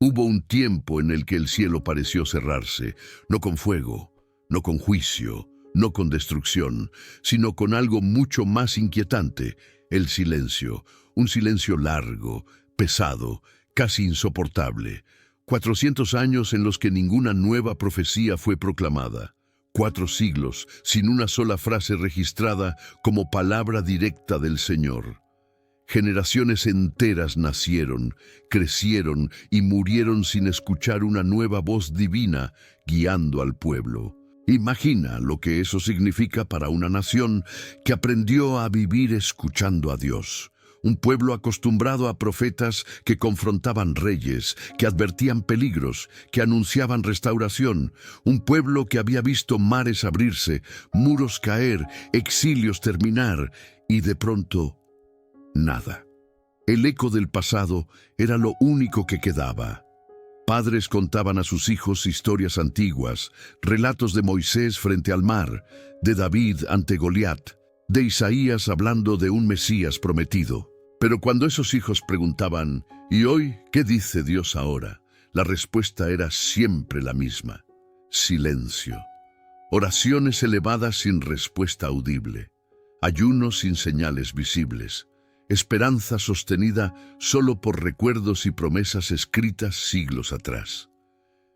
Hubo un tiempo en el que el cielo pareció cerrarse, no con fuego, no con juicio, no con destrucción, sino con algo mucho más inquietante, el silencio, un silencio largo, pesado, casi insoportable. 400 años en los que ninguna nueva profecía fue proclamada. 4 siglos sin una sola frase registrada como palabra directa del Señor. Generaciones enteras nacieron, crecieron y murieron sin escuchar una nueva voz divina guiando al pueblo. Imagina lo que eso significa para una nación que aprendió a vivir escuchando a Dios. Un pueblo acostumbrado a profetas que confrontaban reyes, que advertían peligros, que anunciaban restauración. Un pueblo que había visto mares abrirse, muros caer, exilios terminar y de pronto nada. El eco del pasado era lo único que quedaba. Padres contaban a sus hijos historias antiguas, relatos de Moisés frente al mar, de David ante Goliat, de Isaías hablando de un Mesías prometido. Pero cuando esos hijos preguntaban, ¿y hoy qué dice Dios ahora?, la respuesta era siempre la misma: silencio. Oraciones elevadas sin respuesta audible, ayunos sin señales visibles, esperanza sostenida solo por recuerdos y promesas escritas siglos atrás.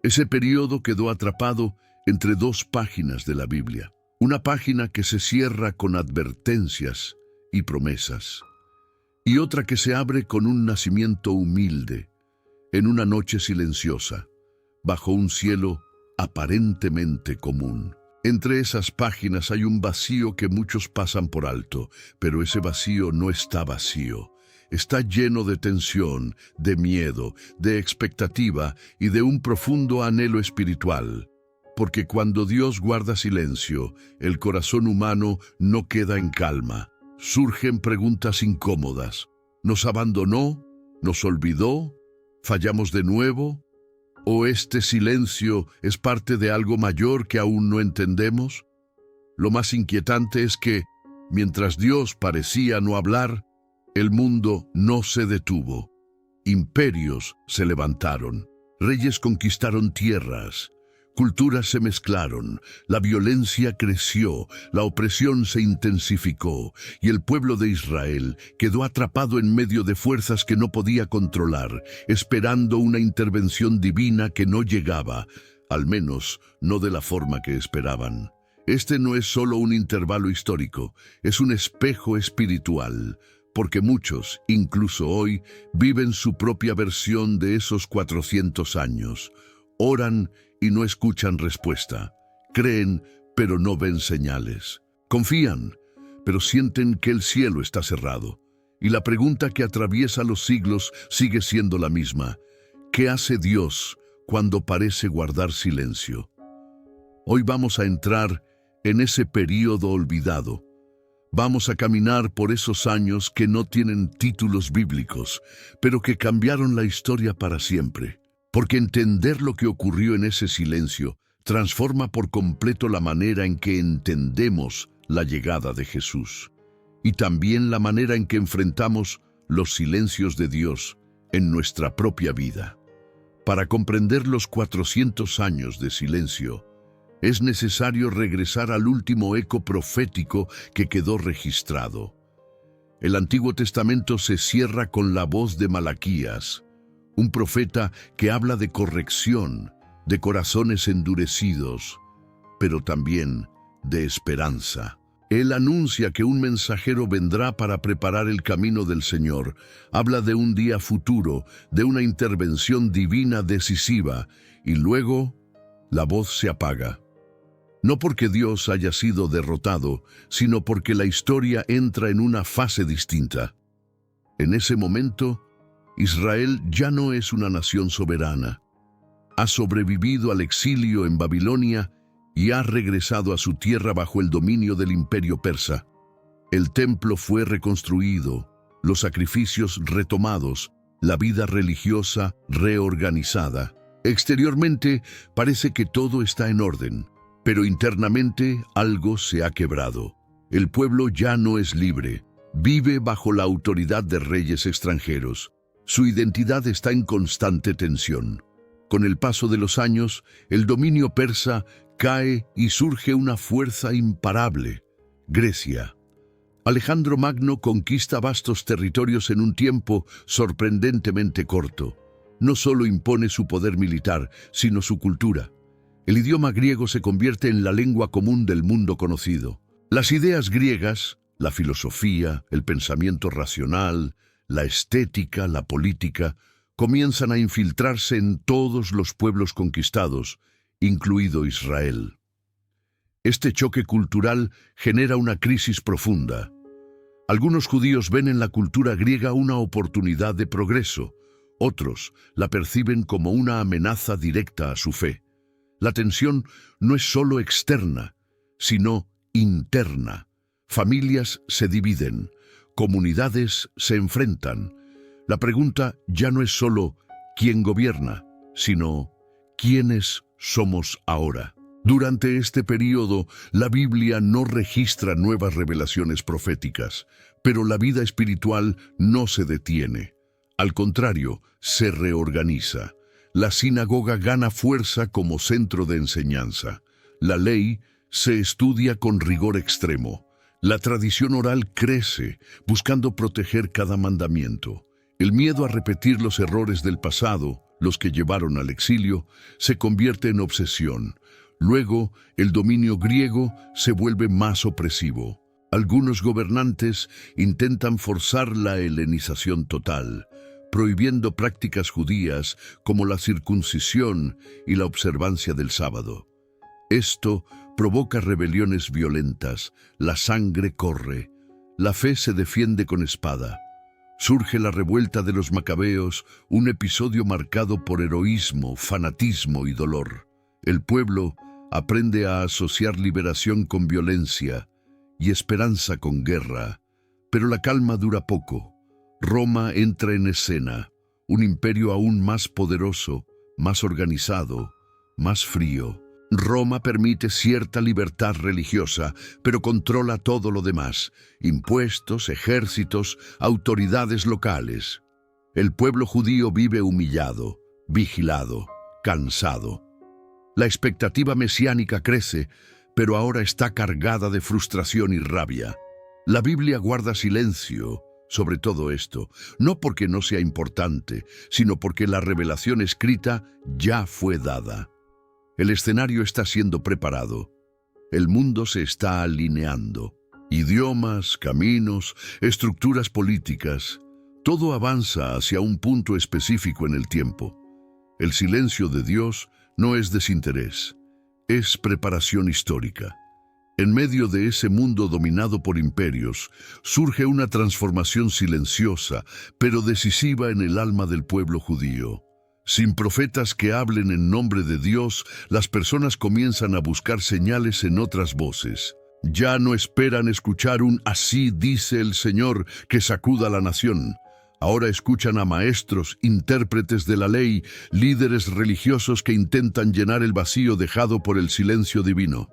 Ese periodo quedó atrapado entre 2 páginas de la Biblia, una página que se cierra con advertencias y promesas, y otra que se abre con un nacimiento humilde, en una noche silenciosa, bajo un cielo aparentemente común. Entre esas páginas hay un vacío que muchos pasan por alto, pero ese vacío no está vacío. Está lleno de tensión, de miedo, de expectativa y de un profundo anhelo espiritual. Porque cuando Dios guarda silencio, el corazón humano no queda en calma. Surgen preguntas incómodas. ¿Nos abandonó? ¿Nos olvidó? ¿Fallamos de nuevo? ¿O este silencio es parte de algo mayor que aún no entendemos? Lo más inquietante es que, mientras Dios parecía no hablar, el mundo no se detuvo. Imperios se levantaron, reyes conquistaron tierras, culturas se mezclaron, la violencia creció, la opresión se intensificó y el pueblo de Israel quedó atrapado en medio de fuerzas que no podía controlar, esperando una intervención divina que no llegaba, al menos no de la forma que esperaban. Este no es solo un intervalo histórico, es un espejo espiritual, porque muchos, incluso hoy, viven su propia versión de esos 400 años. Oran y no escuchan respuesta. Creen, pero no ven señales. Confían, pero sienten que el cielo está cerrado. Y la pregunta que atraviesa los siglos sigue siendo la misma: ¿qué hace Dios cuando parece guardar silencio? Hoy vamos a entrar en ese período olvidado. Vamos a caminar por esos años que no tienen títulos bíblicos, pero que cambiaron la historia para siempre. Porque entender lo que ocurrió en ese silencio transforma por completo la manera en que entendemos la llegada de Jesús, y también la manera en que enfrentamos los silencios de Dios en nuestra propia vida. Para comprender los 400 años de silencio, es necesario regresar al último eco profético que quedó registrado. El Antiguo Testamento se cierra con la voz de Malaquías, un profeta que habla de corrección, de corazones endurecidos, pero también de esperanza. Él anuncia que un mensajero vendrá para preparar el camino del Señor. Habla de un día futuro, de una intervención divina decisiva, y luego la voz se apaga. No porque Dios haya sido derrotado, sino porque la historia entra en una fase distinta. En ese momento, Israel ya no es una nación soberana. Ha sobrevivido al exilio en Babilonia y ha regresado a su tierra bajo el dominio del imperio persa. El templo fue reconstruido, los sacrificios retomados, la vida religiosa reorganizada. Exteriormente parece que todo está en orden, pero internamente algo se ha quebrado. El pueblo ya no es libre, vive bajo la autoridad de reyes extranjeros. Su identidad está en constante tensión. Con el paso de los años, el dominio persa cae y surge una fuerza imparable: Grecia. Alejandro Magno conquista vastos territorios en un tiempo sorprendentemente corto. No solo impone su poder militar, sino su cultura. El idioma griego se convierte en la lengua común del mundo conocido. Las ideas griegas, la filosofía, el pensamiento racional, la estética, la política, comienzan a infiltrarse en todos los pueblos conquistados, incluido Israel. Este choque cultural genera una crisis profunda. Algunos judíos ven en la cultura griega una oportunidad de progreso, otros la perciben como una amenaza directa a su fe. La tensión no es solo externa, sino interna. Familias se dividen, comunidades se enfrentan. La pregunta ya no es solo ¿quién gobierna?, sino ¿quiénes somos ahora? Durante este período, la Biblia no registra nuevas revelaciones proféticas, pero la vida espiritual no se detiene. Al contrario, se reorganiza. La sinagoga gana fuerza como centro de enseñanza. La ley se estudia con rigor extremo. La tradición oral crece, buscando proteger cada mandamiento. El miedo a repetir los errores del pasado, los que llevaron al exilio, se convierte en obsesión. Luego, el dominio griego se vuelve más opresivo. Algunos gobernantes intentan forzar la helenización total, prohibiendo prácticas judías como la circuncisión y la observancia del sábado. Esto provoca rebeliones violentas, la sangre corre, la fe se defiende con espada. Surge la revuelta de los macabeos, un episodio marcado por heroísmo, fanatismo y dolor. El pueblo aprende a asociar liberación con violencia y esperanza con guerra, pero la calma dura poco. Roma entra en escena, un imperio aún más poderoso, más organizado, más frío. Roma permite cierta libertad religiosa, pero controla todo lo demás: impuestos, ejércitos, autoridades locales. El pueblo judío vive humillado, vigilado, cansado. La expectativa mesiánica crece, pero ahora está cargada de frustración y rabia. La Biblia guarda silencio sobre todo esto, no porque no sea importante, sino porque la revelación escrita ya fue dada. El escenario está siendo preparado. El mundo se está alineando. Idiomas, caminos, estructuras políticas, todo avanza hacia un punto específico en el tiempo. El silencio de Dios no es desinterés, es preparación histórica. En medio de ese mundo dominado por imperios, surge una transformación silenciosa, pero decisiva en el alma del pueblo judío. Sin profetas que hablen en nombre de Dios, las personas comienzan a buscar señales en otras voces. Ya no esperan escuchar un «así dice el Señor» que sacuda la nación. Ahora escuchan a maestros, intérpretes de la ley, líderes religiosos que intentan llenar el vacío dejado por el silencio divino.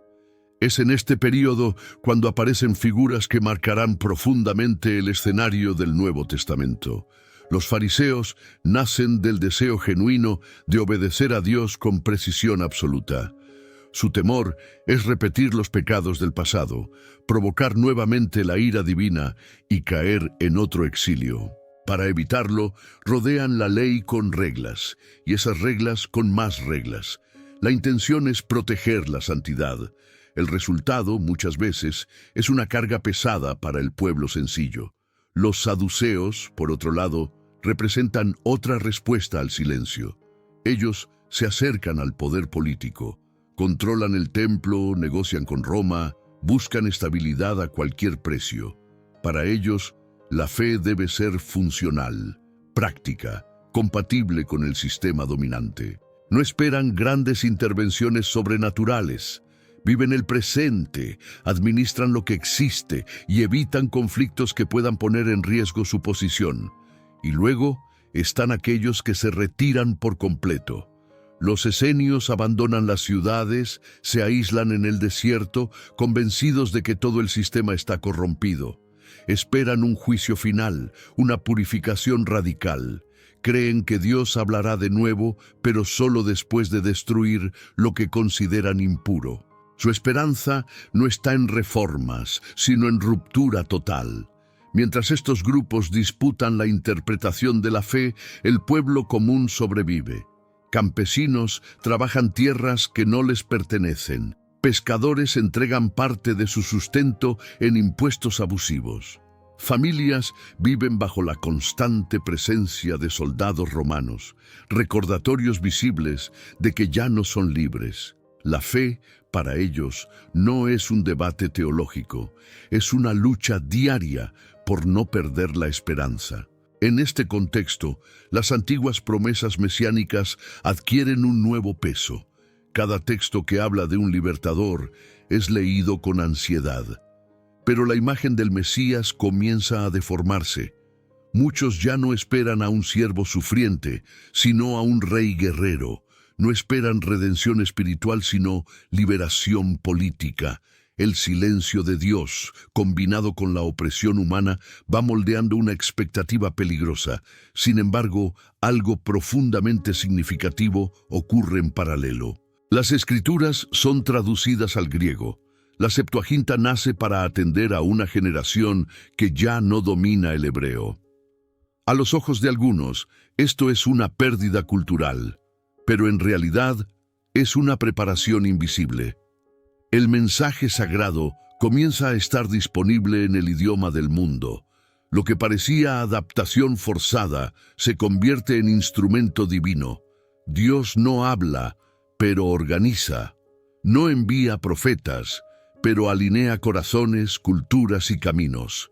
Es en este período cuando aparecen figuras que marcarán profundamente el escenario del Nuevo Testamento. Los fariseos nacen del deseo genuino de obedecer a Dios con precisión absoluta. Su temor es repetir los pecados del pasado, provocar nuevamente la ira divina y caer en otro exilio. Para evitarlo, rodean la ley con reglas, y esas reglas con más reglas. La intención es proteger la santidad. El resultado, muchas veces, es una carga pesada para el pueblo sencillo. Los saduceos, por otro lado, representan otra respuesta al silencio. Ellos se acercan al poder político, controlan el templo, negocian con Roma, buscan estabilidad a cualquier precio. Para ellos, la fe debe ser funcional, práctica, compatible con el sistema dominante. No esperan grandes intervenciones sobrenaturales. Viven el presente, administran lo que existe y evitan conflictos que puedan poner en riesgo su posición. Y luego están aquellos que se retiran por completo. Los esenios abandonan las ciudades, se aíslan en el desierto, convencidos de que todo el sistema está corrompido. Esperan un juicio final, una purificación radical. Creen que Dios hablará de nuevo, pero solo después de destruir lo que consideran impuro. Su esperanza no está en reformas, sino en ruptura total. Mientras estos grupos disputan la interpretación de la fe, el pueblo común sobrevive. Campesinos trabajan tierras que no les pertenecen. Pescadores entregan parte de su sustento en impuestos abusivos. Familias viven bajo la constante presencia de soldados romanos, recordatorios visibles de que ya no son libres. La fe, para ellos, no es un debate teológico, es una lucha diaria por no perder la esperanza. En este contexto, las antiguas promesas mesiánicas adquieren un nuevo peso. Cada texto que habla de un libertador es leído con ansiedad. Pero la imagen del Mesías comienza a deformarse. Muchos ya no esperan a un siervo sufriente, sino a un rey guerrero. No esperan redención espiritual, sino liberación política. El silencio de Dios, combinado con la opresión humana, va moldeando una expectativa peligrosa. Sin embargo, algo profundamente significativo ocurre en paralelo. Las Escrituras son traducidas al griego. La Septuaginta nace para atender a una generación que ya no domina el hebreo. A los ojos de algunos, esto es una pérdida cultural, pero en realidad es una preparación invisible. El mensaje sagrado comienza a estar disponible en el idioma del mundo. Lo que parecía adaptación forzada se convierte en instrumento divino. Dios no habla, pero organiza. No envía profetas, pero alinea corazones, culturas y caminos.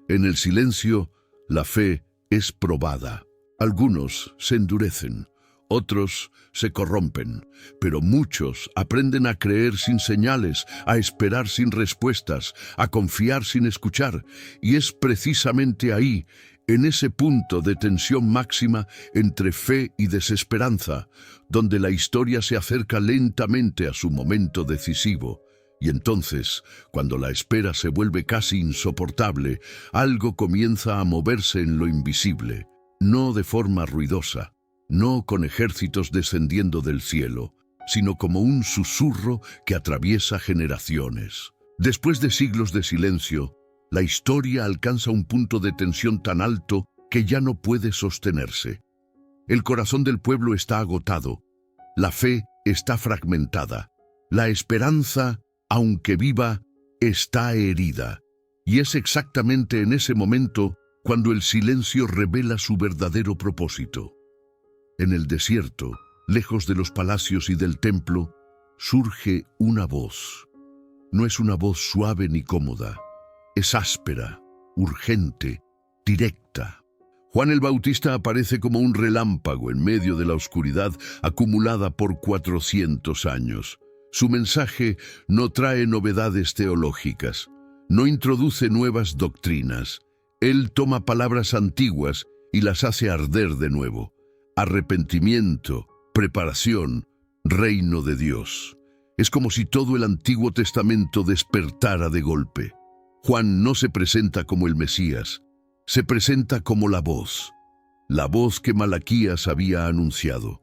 En el silencio, la fe es probada. Algunos se endurecen, otros se corrompen, pero muchos aprenden a creer sin señales, a esperar sin respuestas, a confiar sin escuchar. Y es precisamente ahí, en ese punto de tensión máxima entre fe y desesperanza, donde la historia se acerca lentamente a su momento decisivo. Y entonces, cuando la espera se vuelve casi insoportable, algo comienza a moverse en lo invisible, no de forma ruidosa, no con ejércitos descendiendo del cielo, sino como un susurro que atraviesa generaciones. Después de siglos de silencio, la historia alcanza un punto de tensión tan alto que ya no puede sostenerse. El corazón del pueblo está agotado, la fe está fragmentada, la esperanza, aunque viva, está herida. Y es exactamente en ese momento cuando el silencio revela su verdadero propósito. En el desierto, lejos de los palacios y del templo, surge una voz. No es una voz suave ni cómoda. Es áspera, urgente, directa. Juan el Bautista aparece como un relámpago en medio de la oscuridad acumulada por 400 años. Su mensaje no trae novedades teológicas, no introduce nuevas doctrinas. Él toma palabras antiguas y las hace arder de nuevo. Arrepentimiento, preparación, reino de Dios. Es como si todo el Antiguo Testamento despertara de golpe. Juan no se presenta como el Mesías, se presenta como la voz que Malaquías había anunciado,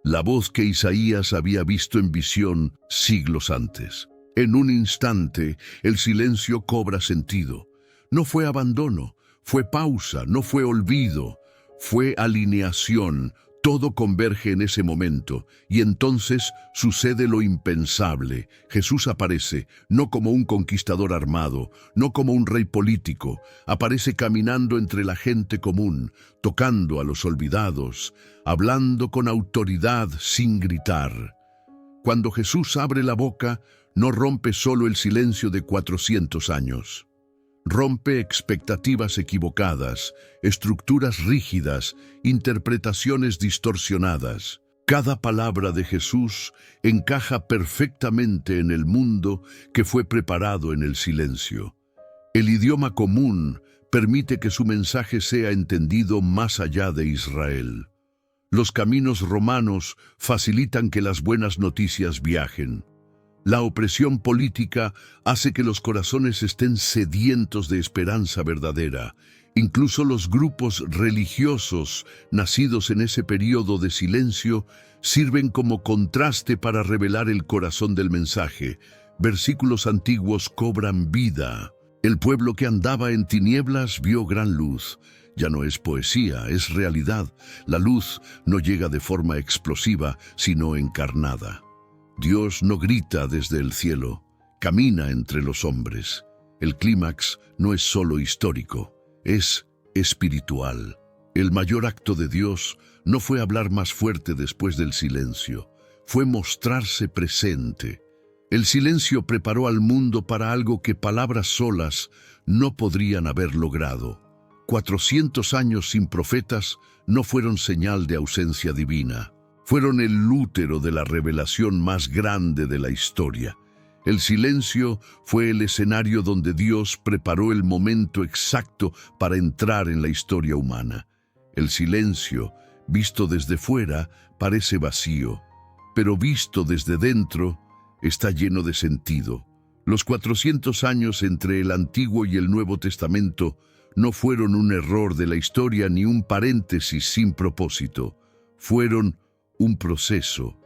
la voz que Isaías había visto en visión siglos antes. En un instante, el silencio cobra sentido. No fue abandono, fue pausa, no fue olvido, fue alineación. Todo converge en ese momento, y entonces sucede lo impensable. Jesús aparece, no como un conquistador armado, no como un rey político. Aparece caminando entre la gente común, tocando a los olvidados, hablando con autoridad sin gritar. Cuando Jesús abre la boca, no rompe solo el silencio de 400 años. Rompe expectativas equivocadas, estructuras rígidas, interpretaciones distorsionadas. Cada palabra de Jesús encaja perfectamente en el mundo que fue preparado en el silencio. El idioma común permite que su mensaje sea entendido más allá de Israel. Los caminos romanos facilitan que las buenas noticias viajen. La opresión política hace que los corazones estén sedientos de esperanza verdadera, Incluso los grupos religiosos nacidos en ese periodo de silencio sirven como contraste para revelar el corazón del mensaje. Versículos antiguos cobran vida. El pueblo que andaba en tinieblas vio gran luz. Ya no es poesía, es realidad. La luz no llega de forma explosiva, sino encarnada. Dios no grita desde el cielo, camina entre los hombres. El clímax no es solo histórico, es espiritual. El mayor acto de Dios no fue hablar más fuerte después del silencio, fue mostrarse presente. El silencio preparó al mundo para algo que palabras solas no podrían haber logrado. 400 años sin profetas no fueron señal de ausencia divina. Fueron el útero de la revelación más grande de la historia. El silencio fue el escenario donde Dios preparó el momento exacto para entrar en la historia humana. El silencio, visto desde fuera, parece vacío, pero visto desde dentro, está lleno de sentido. Los 400 años entre el Antiguo y el Nuevo Testamento no fueron un error de la historia ni un paréntesis sin propósito. Fueron un proceso,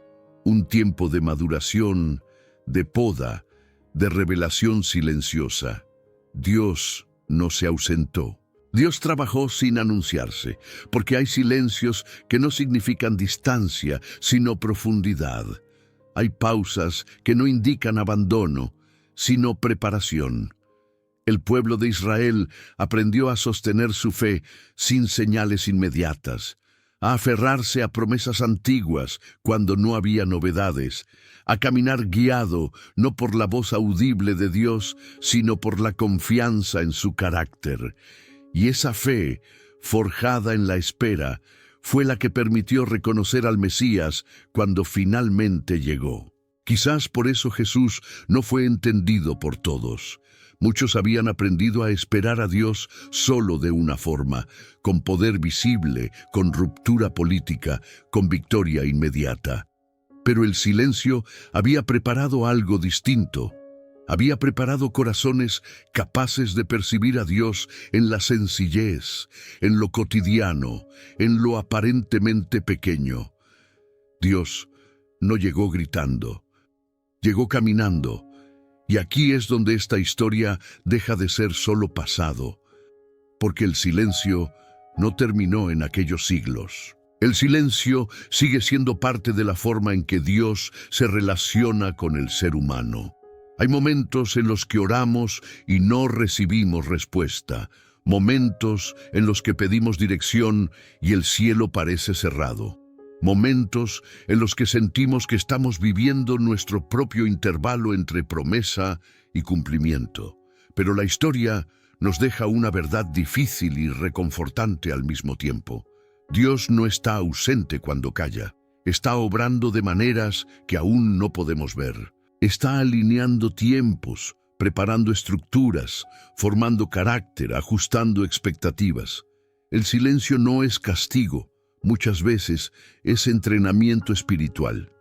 un tiempo de maduración, de poda, de revelación silenciosa. Dios no se ausentó. Dios trabajó sin anunciarse, porque hay silencios que no significan distancia, sino profundidad. Hay pausas que no indican abandono, sino preparación. El pueblo de Israel aprendió a sostener su fe sin señales inmediatas, a aferrarse a promesas antiguas cuando no había novedades, a caminar guiado no por la voz audible de Dios, sino por la confianza en su carácter. Y esa fe, forjada en la espera, fue la que permitió reconocer al Mesías cuando finalmente llegó. Quizás por eso Jesús no fue entendido por todos. Muchos habían aprendido a esperar a Dios solo de una forma, con poder visible, con ruptura política, con victoria inmediata. Pero el silencio había preparado algo distinto. Había preparado corazones capaces de percibir a Dios en la sencillez, en lo cotidiano, en lo aparentemente pequeño. Dios no llegó gritando, llegó caminando. Y aquí es donde esta historia deja de ser solo pasado, porque el silencio no terminó en aquellos siglos. El silencio sigue siendo parte de la forma en que Dios se relaciona con el ser humano. Hay momentos en los que oramos y no recibimos respuesta, momentos en los que pedimos dirección y el cielo parece cerrado. Momentos en los que sentimos que estamos viviendo nuestro propio intervalo entre promesa y cumplimiento. Pero la historia nos deja una verdad difícil y reconfortante al mismo tiempo. Dios no está ausente cuando calla. Está obrando de maneras que aún no podemos ver. Está alineando tiempos, preparando estructuras, formando carácter, ajustando expectativas. El silencio no es castigo. Muchas veces es entrenamiento espiritual.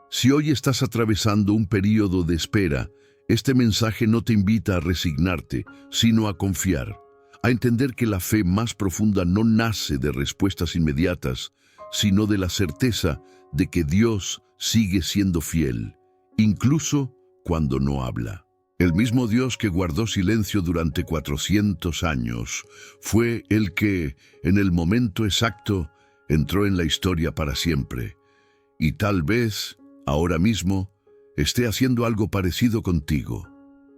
Si hoy estás atravesando un período de espera, este mensaje no te invita a resignarte, sino a confiar, a entender que la fe más profunda no nace de respuestas inmediatas, sino de la certeza de que Dios sigue siendo fiel, incluso cuando no habla. El mismo Dios que guardó silencio durante 400 años fue el que, en el momento exacto, entró en la historia para siempre, y tal vez, ahora mismo, esté haciendo algo parecido contigo.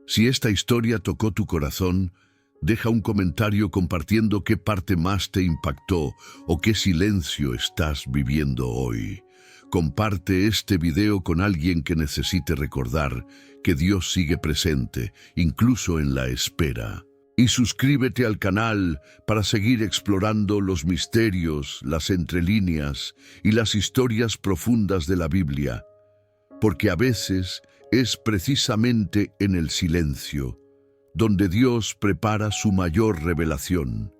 Si esta historia tocó tu corazón, deja un comentario compartiendo qué parte más te impactó o qué silencio estás viviendo hoy. Comparte este video con alguien que necesite recordar que Dios sigue presente, incluso en la espera. Y suscríbete al canal para seguir explorando los misterios, las entrelíneas y las historias profundas de la Biblia, porque a veces es precisamente en el silencio donde Dios prepara su mayor revelación.